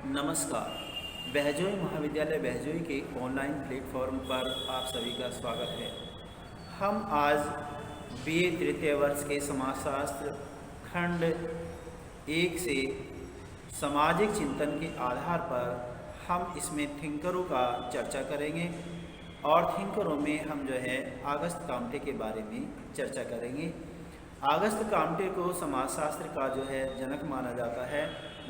नमस्कार। बहजोई महाविद्यालय बहजोई के ऑनलाइन प्लेटफॉर्म पर आप सभी का स्वागत है। हम आज बीए तृतीय वर्ष के समाजशास्त्र खंड 1 से सामाजिक चिंतन के आधार पर हम इसमें थिंकरों का चर्चा करेंगे और थिंकरों में हम अगस्त काम्टे के बारे में चर्चा करेंगे। अगस्त काम्टे को समाजशास्त्र का जनक माना जाता है।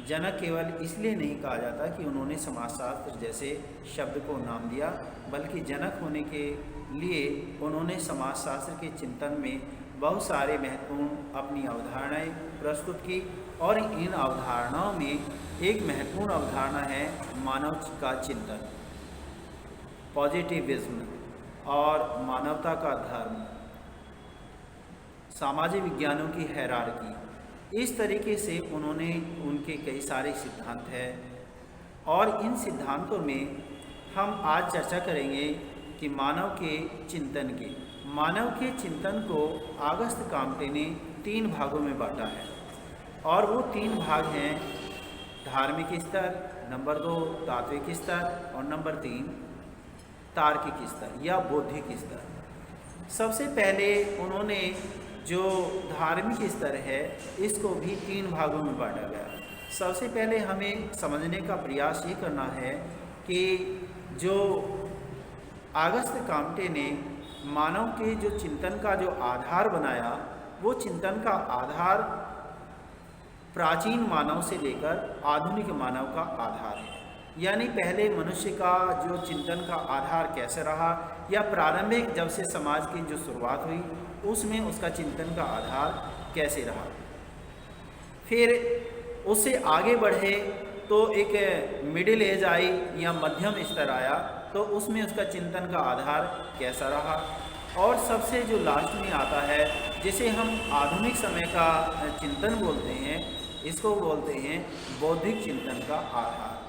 जनक केवल इसलिए नहीं कहा जाता कि उन्होंने समाजशास्त्र जैसे शब्द को नाम दिया, बल्कि जनक होने के लिए उन्होंने समाजशास्त्र के चिंतन में बहुत सारे महत्वपूर्ण अपनी अवधारणाएं प्रस्तुत की और इन अवधारणाओं में एक महत्वपूर्ण अवधारणा है मानव का चिंतन, पॉजिटिविज्म और मानवता का धर्म, सामाजिक विज्ञानों की हायरार्की। इस तरीके से उन्होंने उनके कई सारे सिद्धांत हैं और इन सिद्धांतों में हम आज चर्चा करेंगे कि मानव के चिंतन को अगस्त काम्टे ने 3 भागों में बांटा है और वो 3 भाग हैं: धार्मिक स्तर, नंबर 2 तात्विक स्तर और नंबर 3 तार्किक स्तर या बौद्धिक स्तर। सबसे पहले उन्होंने जो धार्मिक स्तर है इसको भी 3 भागों में बांटा गया। सबसे पहले हमें समझने का प्रयास ये करना है कि जो अगस्त काम्टे ने मानव के जो चिंतन का जो आधार बनाया, वो चिंतन का आधार प्राचीन मानव से लेकर आधुनिक मानव का आधार है। यानी पहले मनुष्य का जो चिंतन का आधार कैसे रहा या प्रारंभिक जब से समाज की जो शुरुआत हुई उसमें उसका चिंतन का आधार कैसे रहा। फिर उससे आगे बढ़े तो एक मिडिल एज आई या मध्यम स्तर आया, तो उसमें उसका चिंतन का आधार कैसा रहा। और सबसे जो लास्ट में आता है जिसे हम आधुनिक समय का चिंतन बोलते हैं, इसको बोलते हैं बौद्धिक चिंतन का आधार।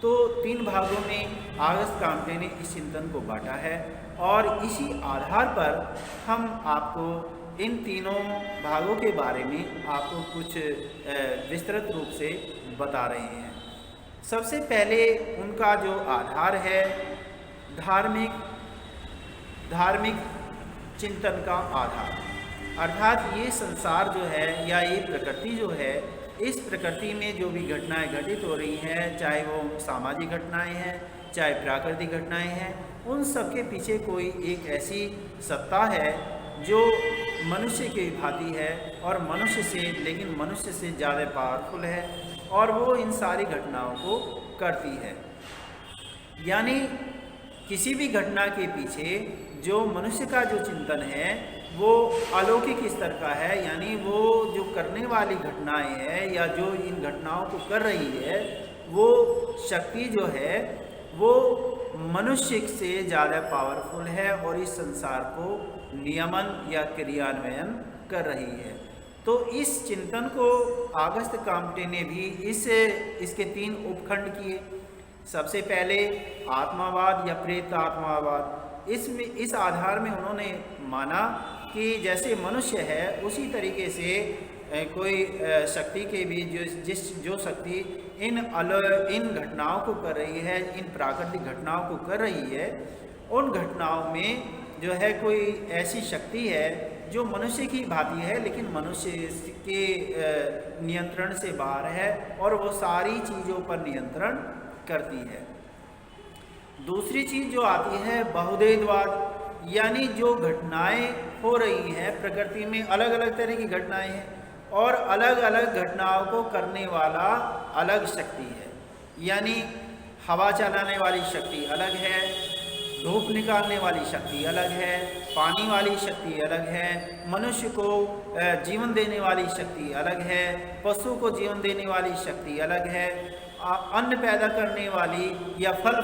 तो 3 भागों में अगस्त काम्टे ने इस चिंतन को बांटा है और इसी आधार पर हम आपको इन तीनों भागों के बारे में आपको कुछ विस्तृत रूप से बता रहे हैं। सबसे पहले उनका जो आधार है धार्मिक चिंतन का आधार, अर्थात ये संसार जो है या ये प्रकृति जो है, इस प्रकृति में जो भी घटनाएं घटित हो रही हैं, चाहे वो सामाजिक घटनाएं हैं चाहे प्राकृतिक घटनाएं हैं, उन सब के पीछे कोई एक ऐसी सत्ता है जो मनुष्य की भांति है और मनुष्य से ज़्यादा पावरफुल है और वो इन सारी घटनाओं को करती है। यानी किसी भी घटना के पीछे जो मनुष्य का जो चिंतन है वो अलौकिक स्तर का है। यानी वो जो करने वाली घटनाएं हैं या जो इन घटनाओं को कर रही है, वो शक्ति जो है वो मनुष्य से ज़्यादा पावरफुल है और इस संसार को नियमन या क्रियान्वयन कर रही है। तो इस चिंतन को अगस्त काम्टे ने भी इसके 3 उपखंड किए। सबसे पहले आत्मावाद या प्रेत आत्मावाद। इस आधार में उन्होंने माना कि जैसे मनुष्य है उसी तरीके से कोई शक्ति के भी जो शक्ति इन घटनाओं को कर रही है, इन प्राकृतिक घटनाओं को कर रही है, उन घटनाओं में जो है कोई ऐसी शक्ति है जो मनुष्य की भांति है लेकिन मनुष्य के नियंत्रण से बाहर है और वो सारी चीज़ों पर नियंत्रण करती है। दूसरी चीज़ जो आती है बहुदेववाद, यानी जो घटनाएं हो रही हैं प्रकृति में, अलग अलग तरह की घटनाएं हैं और अलग अलग घटनाओं को करने वाला अलग शक्ति है। यानी हवा चलाने वाली शक्ति अलग है, धूप निकालने वाली शक्ति अलग है, पानी वाली शक्ति अलग है, मनुष्य को जीवन देने वाली शक्ति अलग है, पशु को जीवन देने वाली शक्ति अलग है, अन्न पैदा करने वाली या फल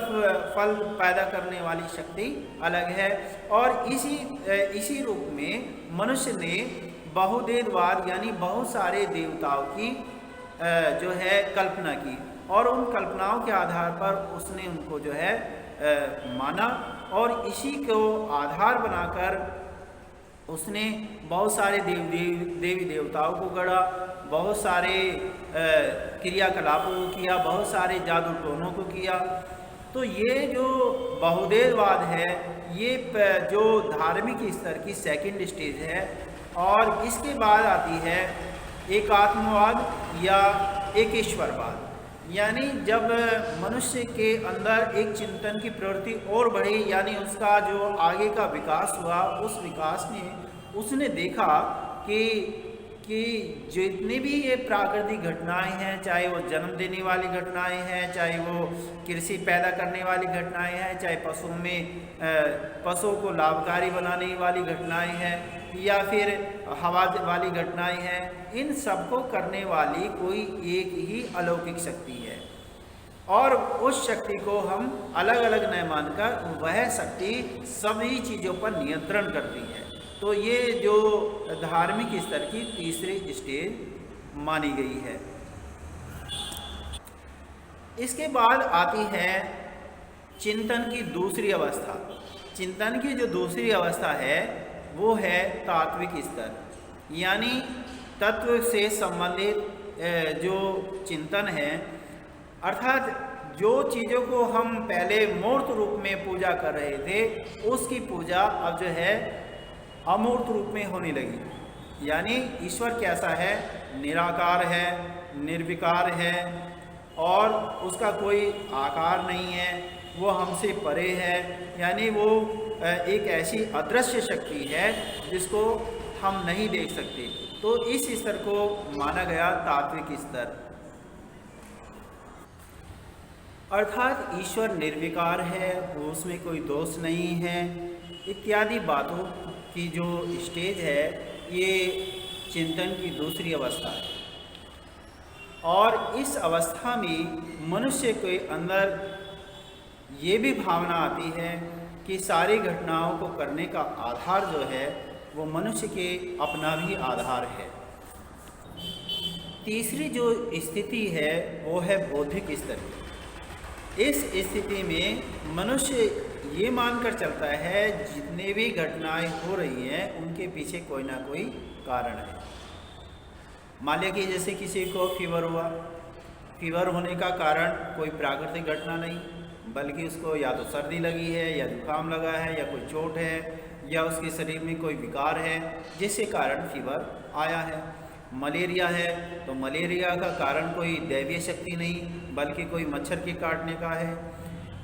पैदा करने वाली शक्ति अलग है। और इसी रूप में मनुष्य ने बहुदेववाद यानी बहुत सारे देवताओं की जो है कल्पना की और उन कल्पनाओं के आधार पर उसने उनको जो है माना और इसी को आधार बनाकर उसने बहुत सारे देवी देवताओं को गढ़ा, बहुत सारे क्रियाकलापों को किया, बहुत सारे जादू टोनों को किया। तो ये जो बहुदेववाद है, ये जो धार्मिक स्तर की सेकंड स्टेज है। और इसके बाद आती है एक आत्मवाद या एक ईश्वरवाद। यानी जब मनुष्य के अंदर एक चिंतन की प्रवृत्ति और बढ़ी, यानी उसका जो आगे का विकास हुआ, उस विकास में उसने देखा कि जितनी भी ये प्राकृतिक घटनाएं हैं, चाहे वो जन्म देने वाली घटनाएं हैं, चाहे वो कृषि पैदा करने वाली घटनाएं हैं, चाहे पशुओं को लाभकारी बनाने वाली घटनाएं हैं, या फिर हवा वाली घटनाएं हैं, इन सबको करने वाली कोई एक ही अलौकिक शक्ति है। और उस शक्ति को हम अलग अलग न मानकर वह शक्ति सभी चीज़ों पर नियंत्रण करती है। तो ये जो धार्मिक स्तर की तीसरी स्टेज मानी गई है। इसके बाद आती है चिंतन की दूसरी अवस्था। चिंतन की जो दूसरी अवस्था है वो है तात्विक स्तर, यानी तत्व से संबंधित जो चिंतन है, अर्थात जो चीज़ों को हम पहले मूर्त रूप में पूजा कर रहे थे, उसकी पूजा अब जो है अमूर्त रूप में होने लगी। यानी ईश्वर कैसा है? निराकार है, निर्विकार है, और उसका कोई आकार नहीं है, वो हमसे परे है। यानी वो एक ऐसी अदृश्य शक्ति है जिसको हम नहीं देख सकते। तो इस स्तर को माना गया तात्विक स्तर। अर्थात ईश्वर निर्विकार है, उसमें कोई दोष नहीं है, इत्यादि बातों की जो स्टेज है, ये चिंतन की दूसरी अवस्था है। और इस अवस्था में मनुष्य के अंदर ये भी भावना आती है कि सारी घटनाओं को करने का आधार जो है वो मनुष्य के अपना भी आधार है। तीसरी जो स्थिति है वो है बौद्धिक स्तर की। इस स्थिति में मनुष्य ये मानकर चलता है जितने भी घटनाएं हो रही हैं उनके पीछे कोई ना कोई कारण है। मान लिया कि जैसे किसी को फीवर हुआ, फीवर होने का कारण कोई प्राकृतिक घटना नहीं, बल्कि उसको या तो सर्दी लगी है, या जुकाम लगा है, या कोई चोट है, या उसके शरीर में कोई विकार है जिसके कारण फीवर आया है। मलेरिया है तो मलेरिया का कारण कोई दैवीय शक्ति नहीं, बल्कि कोई मच्छर के काटने का है।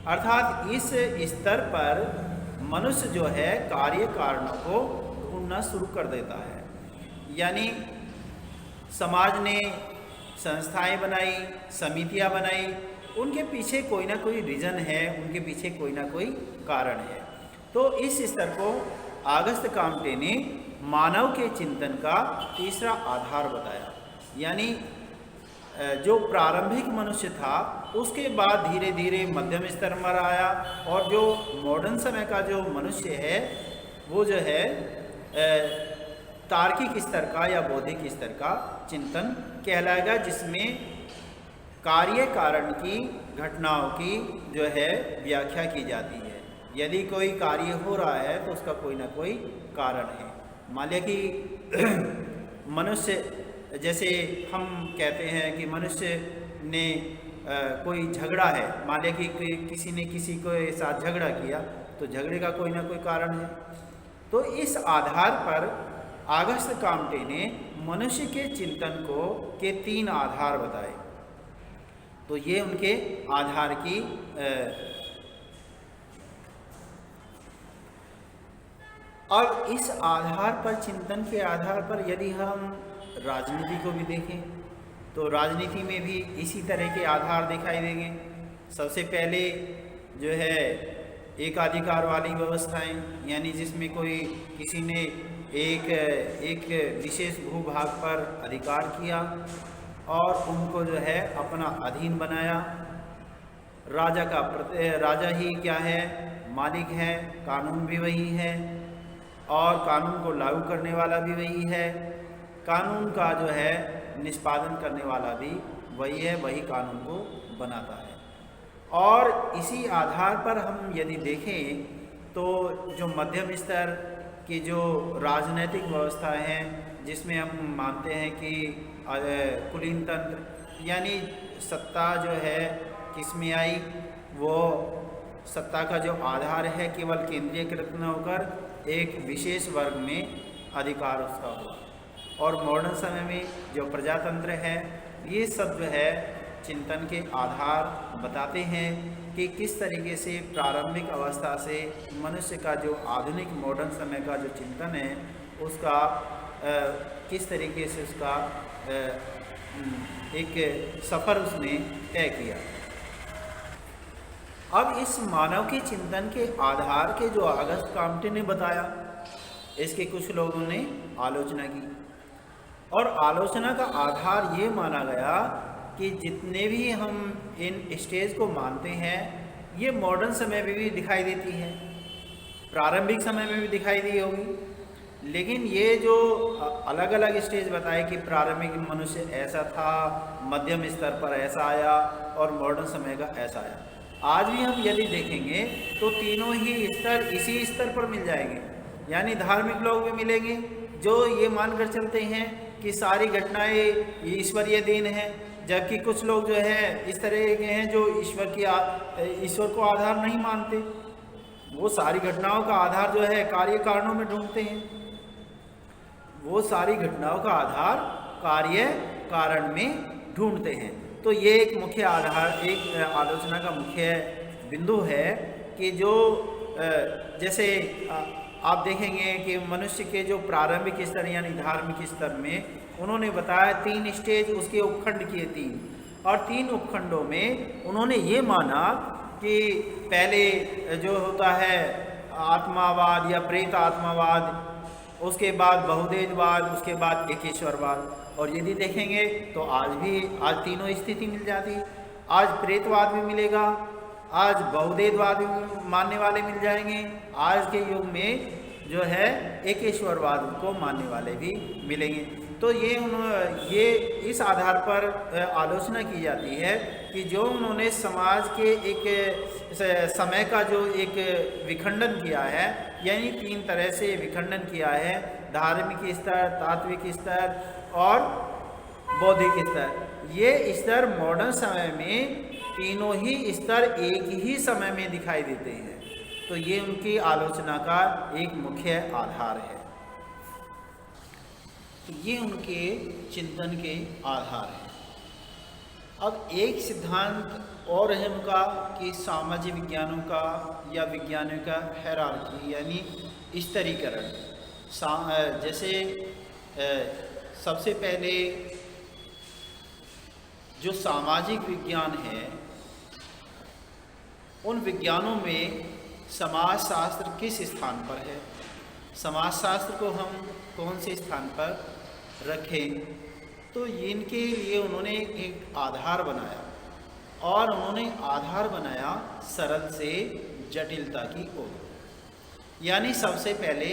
अर्थात इस स्तर पर मनुष्य जो है कार्य कारणों को ढूंढना शुरू कर देता है। यानी समाज ने संस्थाएं बनाई, समितियां बनाई, उनके पीछे कोई ना कोई रीजन है, उनके पीछे कोई ना कोई कारण है। तो इस स्तर को ऑगस्ट कॉम्टे ने मानव के चिंतन का तीसरा आधार बताया। यानी जो प्रारंभिक मनुष्य था उसके बाद धीरे धीरे मध्यम स्तर में आया, और जो मॉडर्न समय का जो मनुष्य है वो जो है तार्किक स्तर का या बौद्धिक स्तर का चिंतन कहलाएगा, जिसमें कार्य कारण की घटनाओं की जो है व्याख्या की जाती है। यदि कोई कार्य हो रहा है तो उसका कोई ना कोई कारण है। मान लिया कि मनुष्य, जैसे हम कहते हैं कि मनुष्य ने कोई झगड़ा है, मान लिया कि किसी ने किसी के साथ झगड़ा किया, तो झगड़े का कोई ना कोई कारण है। तो इस आधार पर ऑगस्ट कॉम्टे ने मनुष्य के चिंतन के 3 आधार बताए। तो ये उनके आधार की अब इस आधार पर, चिंतन के आधार पर यदि हम राजनीति को भी देखें तो राजनीति में भी इसी तरह के आधार दिखाई देंगे। सबसे पहले जो है एकाधिकार वाली व्यवस्थाएं, यानी जिसमें कोई किसी ने एक विशेष भूभाग पर अधिकार किया और उनको जो है अपना अधीन बनाया। राजा ही क्या है? मालिक है, कानून भी वही है, और कानून को लागू करने वाला भी वही है, कानून का जो है निष्पादन करने वाला भी वही है, वही कानून को बनाता है। और इसी आधार पर हम यदि देखें तो जो मध्यम स्तर की जो राजनीतिक व्यवस्था है, जिसमें हम मानते हैं कि कुलीन तंत्र, यानी सत्ता जो है किस में आई, वो सत्ता का जो आधार है केवल केंद्रीयकृत न होकर एक विशेष वर्ग में अधिकार उसका हुआ। और मॉडर्न समय में जो प्रजातंत्र है, ये सब जो है चिंतन के आधार बताते हैं कि किस तरीके से प्रारंभिक अवस्था से मनुष्य का जो आधुनिक मॉडर्न समय का जो चिंतन है उसका किस तरीके से उसका एक सफ़र उसने तय किया। अब इस मानव के चिंतन के आधार के जो अगस्त कॉम्टे ने बताया, इसके कुछ लोगों ने आलोचना की और आलोचना का आधार ये माना गया कि जितने भी हम इन स्टेज को मानते हैं ये मॉडर्न समय में भी दिखाई देती है, प्रारंभिक समय में भी दिखाई दी होगी, लेकिन ये जो अलग अलग स्टेज बताए कि प्रारंभिक मनुष्य ऐसा था, मध्यम स्तर पर ऐसा आया और मॉडर्न समय का ऐसा आया। आज भी हम यदि देखेंगे तो तीनों ही स्तर इसी स्तर पर मिल जाएंगे, यानी धार्मिक लोग भी मिलेंगे जो ये मानकर चलते हैं कि सारी घटनाएं ईश्वरीय देन है, जबकि कुछ लोग जो है इस तरह के हैं जो ईश्वर को आधार नहीं मानते, वो सारी घटनाओं का आधार जो है कार्य कारणों में ढूंढते हैं, वो सारी घटनाओं का आधार कार्य कारण में ढूंढते हैं। तो ये एक मुख्य आधार, एक आलोचना का मुख्य बिंदु है कि जो जैसे आप देखेंगे कि मनुष्य के जो प्रारंभिक स्तर यानी धार्मिक स्तर में उन्होंने बताया 3 स्टेज, उसके उपखंड किए 3 और 3 उपखंडों में उन्होंने ये माना कि पहले जो होता है आत्मावाद या प्रेत आत्मावाद, उसके बाद बहुदेववाद, उसके बाद एकेश्वरवाद। और यदि देखेंगे तो आज तीनों स्थिति मिल जाती, आज प्रेतवाद भी मिलेगा, आज बहुदेववाद भी मानने वाले मिल जाएंगे, आज के युग में जो है एकेश्वरवाद को मानने वाले भी मिलेंगे। तो ये इस आधार पर आलोचना की जाती है कि जो उन्होंने समाज के एक समय का जो एक विखंडन किया है, यानी 3 तरह से विखंडन किया है, धार्मिक स्तर, तात्विक स्तर और बौद्धिक स्तर। ये स्तर मॉडर्न समय में तीनों ही स्तर एक ही समय में दिखाई देते हैं। तो ये उनकी आलोचना का एक मुख्य आधार है। तो ये उनके चिंतन के आधार हैं। अब एक सिद्धांत और है उनका कि सामाजिक विज्ञानों का या विज्ञानों का हायरार्की यानी स्तरीकरण। जैसे सबसे पहले जो सामाजिक विज्ञान है, उन विज्ञानों में समाजशास्त्र किस स्थान पर है, समाजशास्त्र को हम कौन से स्थान पर रखें। तो इनके लिए उन्होंने एक आधार बनाया और उन्होंने आधार बनाया सरल से जटिलता की ओर। यानी सबसे पहले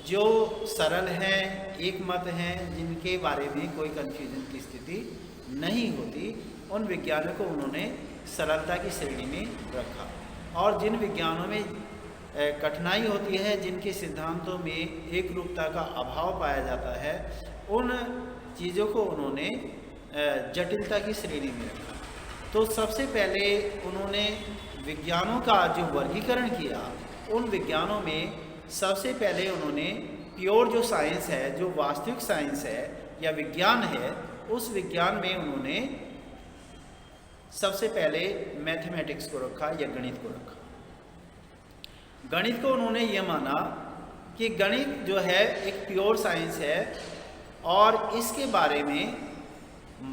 जो सरल हैं, एक मत हैं, जिनके बारे में कोई कन्फ्यूजन की स्थिति नहीं होती, उन विज्ञानों को उन्होंने सरलता की श्रेणी में रखा। और जिन विज्ञानों में कठिनाई होती है, जिनके सिद्धांतों में एक रूपता का अभाव पाया जाता है, उन चीज़ों को उन्होंने जटिलता की श्रेणी में रखा। तो सबसे पहले उन्होंने विज्ञानों का जो वर्गीकरण किया, उन विज्ञानों में सबसे पहले उन्होंने प्योर जो साइंस है, जो वास्तविक साइंस है या विज्ञान है, उस विज्ञान में उन्होंने सबसे पहले मैथमेटिक्स को रखा या गणित को रखा। गणित को उन्होंने ये माना कि गणित जो है एक प्योर साइंस है और इसके बारे में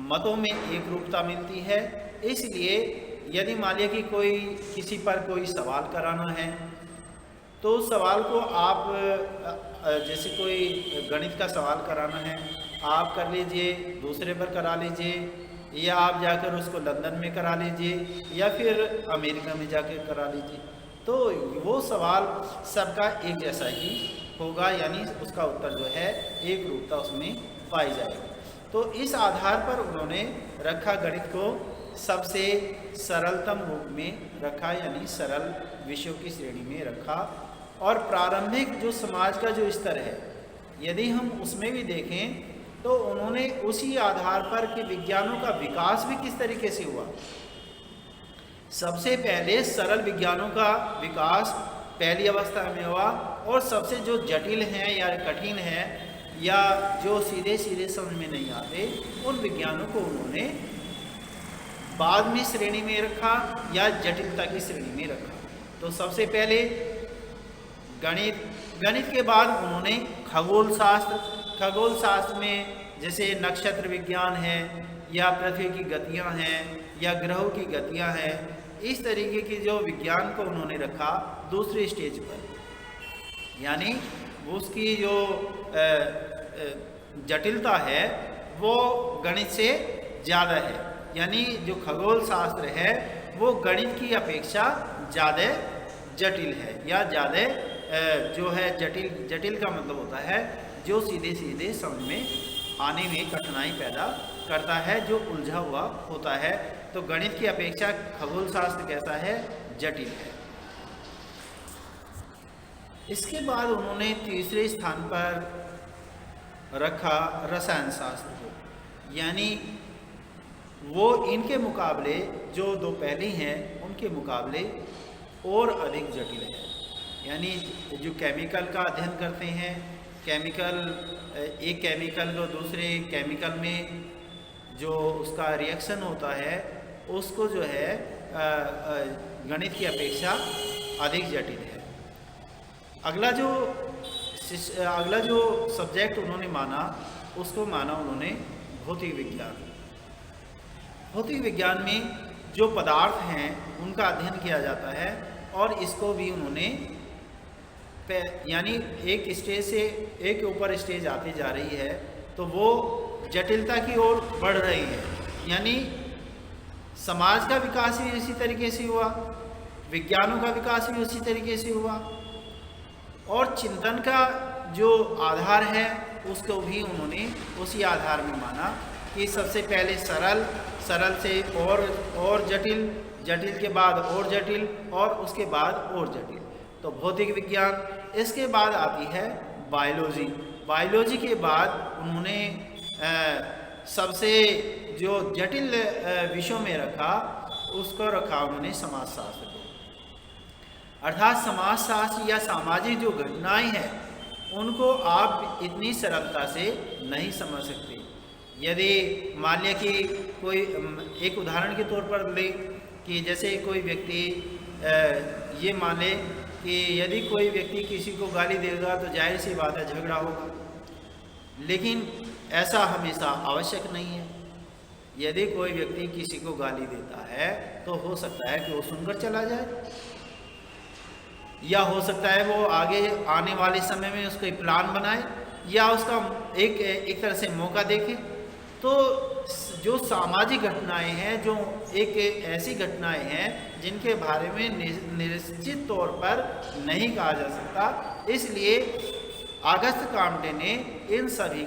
मतों में एक रूपता मिलती है। इसलिए यदि मान लिया कि कोई किसी पर कोई सवाल कराना है, तो उस सवाल को आप जैसे कोई गणित का सवाल कराना है, आप कर लीजिए, दूसरे पर करा लीजिए, या आप जाकर उसको लंदन में करा लीजिए या फिर अमेरिका में जाकर करा लीजिए, तो वो सवाल सबका एक जैसा ही होगा, यानी उसका उत्तर जो है एक रूपता उसमें पाई जाएगी। तो इस आधार पर उन्होंने रखा, गणित को सबसे सरलतम रूप में रखा, यानी सरल विषयों की श्रेणी में रखा। और प्रारंभिक जो समाज का जो स्तर है, यदि हम उसमें भी देखें तो उन्होंने उसी आधार पर कि विज्ञानों का विकास भी किस तरीके से हुआ। सबसे पहले सरल विज्ञानों का विकास पहली अवस्था में हुआ, और सबसे जो जटिल हैं या कठिन हैं या जो सीधे सीधे समझ में नहीं आते, उन विज्ञानों को उन्होंने बाद में श्रेणी में रखा या जटिलता की श्रेणी में रखा। तो सबसे पहले गणित, गणित के बाद उन्होंने खगोल शास्त्र, खगोल शास्त्र में जैसे नक्षत्र विज्ञान है या पृथ्वी की गतियां हैं या ग्रहों की गतियां हैं, इस तरीके की जो विज्ञान को उन्होंने रखा दूसरे स्टेज पर, यानी उसकी जो जटिलता है वो गणित से ज़्यादा है, यानी जो खगोल शास्त्र है वो गणित की अपेक्षा ज़्यादा जटिल है, या ज़्यादा जो है जटिल, जटिल का मतलब होता है जो सीधे सीधे समझ में आने में कठिनाई पैदा करता है, जो उलझा हुआ होता है। तो गणित की अपेक्षा खगोल शास्त्र कैसा है, जटिल है। इसके बाद उन्होंने तीसरे स्थान पर रखा रसायन शास्त्र को, यानी वो इनके मुकाबले जो दो पहले हैं उनके मुकाबले और अधिक जटिल है। यानी जो केमिकल का अध्ययन करते हैं, केमिकल, एक केमिकल को दूसरे केमिकल में जो उसका रिएक्शन होता है उसको जो है गणित की अपेक्षा अधिक जटिल है। अगला जो सब्जेक्ट उन्होंने माना, उसको माना उन्होंने भौतिक विज्ञान। भौतिक विज्ञान में जो पदार्थ हैं उनका अध्ययन किया जाता है, और इसको भी उन्होंने यानी एक स्टेज से एक ऊपर स्टेज आती जा रही है, तो वो जटिलता की ओर बढ़ रही है। यानी समाज का विकास भी इसी तरीके से हुआ, विज्ञानों का विकास भी उसी तरीके से हुआ, और चिंतन का जो आधार है उसको भी उन्होंने उसी आधार में माना कि सबसे पहले सरल, सरल से और जटिल, जटिल के बाद और जटिल, और उसके बाद और जटिल। तो भौतिक विज्ञान, इसके बाद आती है बायोलॉजी। बायोलॉजी के बाद उन्होंने सबसे जो जटिल विषयों में रखा, उसको रखा उन्होंने समाजशास्त्र को। अर्थात समाजशास्त्र या सामाजिक जो घटनाएं हैं उनको आप इतनी सरलता से नहीं समझ सकते। यदि मान लिया कि कोई, एक उदाहरण के तौर पर ले कि जैसे कोई व्यक्ति ये मान ले कि यदि कोई व्यक्ति किसी को गाली देगा तो जाहिर सी बात है झगड़ा होगा, लेकिन ऐसा हमेशा आवश्यक नहीं है। यदि कोई व्यक्ति किसी को गाली देता है तो हो सकता है कि वो सुनकर चला जाए, या हो सकता है वो आगे आने वाले समय में उसको प्लान बनाए, या उसका एक तरह से मौका देखे। तो जो सामाजिक घटनाएं हैं, जो एक ऐसी घटनाएं हैं जिनके बारे में निश्चित तौर पर नहीं कहा जा सकता, इसलिए अगस्त काम्टे ने इन सभी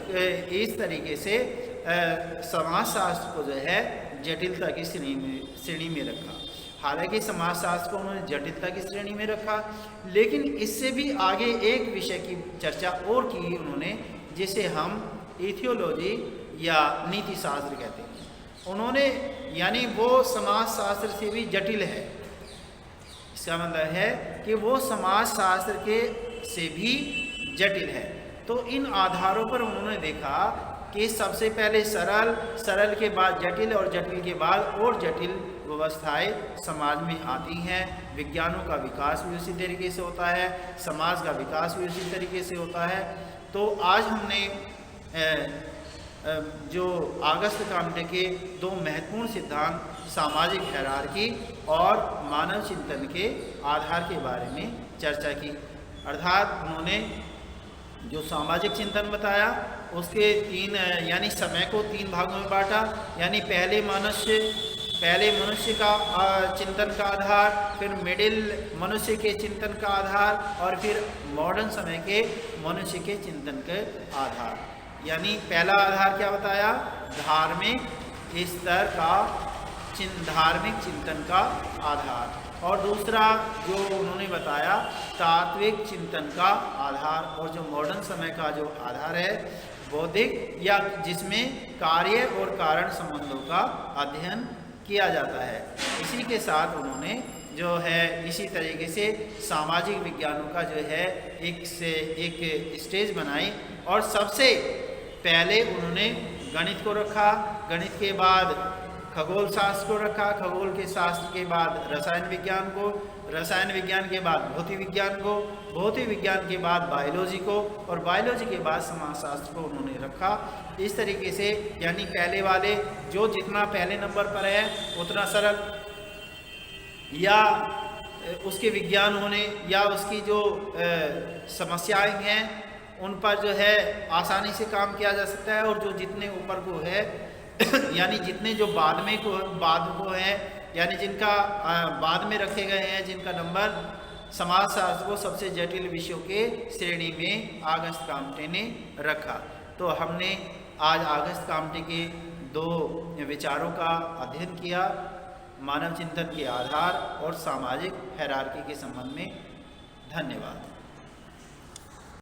इस तरीके से समाजशास्त्र को जो है जटिलता की श्रेणी में रखा। हालांकि समाजशास्त्र को उन्होंने जटिलता की श्रेणी में रखा, लेकिन इससे भी आगे एक विषय की चर्चा और की उन्होंने, जिसे हम इथियोलॉजी या नीति शास्त्र कहते हैं। उन्होंने, यानी वो समाजशास्त्र से भी जटिल है। इसका मतलब है कि वो समाजशास्त्र के से भी जटिल है। तो इन आधारों पर उन्होंने देखा कि सबसे पहले सरल, सरल के बाद जटिल, और जटिल के बाद और जटिल व्यवस्थाएं समाज में आती हैं। विज्ञानों का विकास भी उसी तरीके से होता है, समाज का विकास भी उसी तरीके से होता है। तो आज हमने जो अगस्त काम्टे के दो महत्वपूर्ण सिद्धांत, सामाजिक हायरार्की और मानव चिंतन के आधार के बारे में चर्चा की। अर्थात उन्होंने जो सामाजिक चिंतन बताया उसके तीन, यानी समय को तीन भागों में बांटा। यानी पहले मनुष्य का चिंतन का आधार, फिर मिडिल मनुष्य के चिंतन का आधार, और फिर मॉडर्न समय के मनुष्य के चिंतन के आधार। यानी पहला आधार क्या बताया, धार्मिक स्तर का धार्मिक चिंतन का आधार, और दूसरा जो उन्होंने बताया तात्विक चिंतन का आधार, और जो मॉडर्न समय का जो आधार है बौद्धिक या जिसमें कार्य और कारण संबंधों का अध्ययन किया जाता है। इसी के साथ उन्होंने जो है इसी तरीके से सामाजिक विज्ञानों का जो है एक से एक स्टेज बनाई और सबसे पहले उन्होंने गणित को रखा, गणित के बाद खगोल शास्त्र को रखा, खगोल के शास्त्र के बाद रसायन विज्ञान को, रसायन विज्ञान के बाद भौतिक विज्ञान को, भौतिक विज्ञान के बाद बायोलॉजी को और बायोलॉजी के बाद समाजशास्त्र को उन्होंने रखा। इस तरीके से यानी पहले वाले जो जितना पहले नंबर पर है उतना सरल या उसके विज्ञान होने या उसकी जो समस्याएं हैं उन पर जो है आसानी से काम किया जा सकता है, और जो जितने ऊपर को है यानी जितने जो बाद को है यानी जिनका बाद में रखे गए हैं, जिनका नंबर समाजशास्त्र को सबसे जटिल विषयों के श्रेणी में अगस्त काम्टे ने रखा। तो हमने आज अगस्त काम्टे के 2 विचारों का अध्ययन किया, मानव चिंतन के आधार और सामाजिक हायरार्की के संबंध में। धन्यवाद।